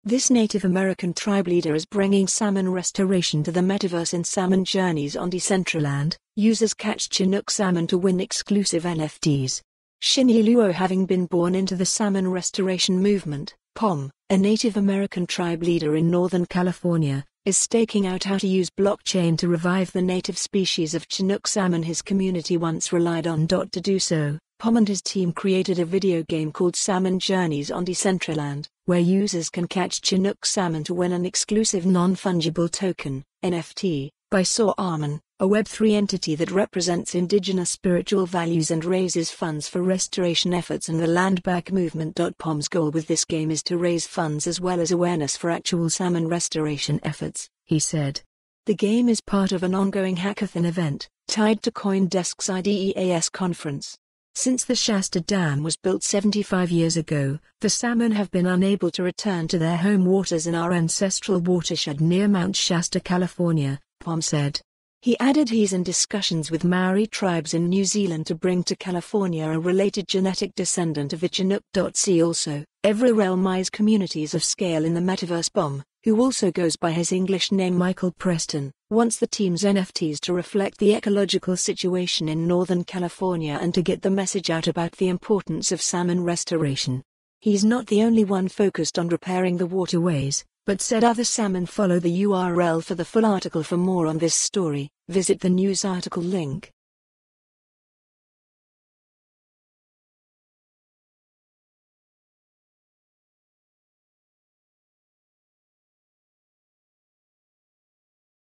This Native American tribe leader is bringing salmon restoration to the metaverse in Salmon Journeys on Decentraland. Users catch Chinook salmon to win exclusive NFTs. Shinny Luo, having been born into the salmon restoration movement, POM, a Native American tribe leader in Northern California, is staking out how to use blockchain to revive the native species of Chinook salmon his community once relied on. To do so, POM and his team created a video game called Salmon Journeys on Decentraland, where users can catch Chinook salmon to win an exclusive non-fungible token, NFT, by Salmon, a Web3 entity that represents indigenous spiritual values and raises funds for restoration efforts and the land back movement. POM's goal with this game is to raise funds as well as awareness for actual salmon restoration efforts, he said. The game is part of an ongoing hackathon event, tied to CoinDesk's IDEAS conference. Since the Shasta Dam was built 75 years ago, the salmon have been unable to return to their home waters in our ancestral watershed near Mount Shasta, California, POM said. He added he's in discussions with Maori tribes in New Zealand to bring to California a related genetic descendant of a Chinook. See also, every realm eyes communities of scale in the metaverse. POM, who also goes by his English name Michael Preston, wants the team's NFTs to reflect the ecological situation in Northern California and to get the message out about the importance of salmon restoration. He's not the only one focused on repairing the waterways, but said other salmon. Follow the URL for the full article. For more on this story, visit the news article link.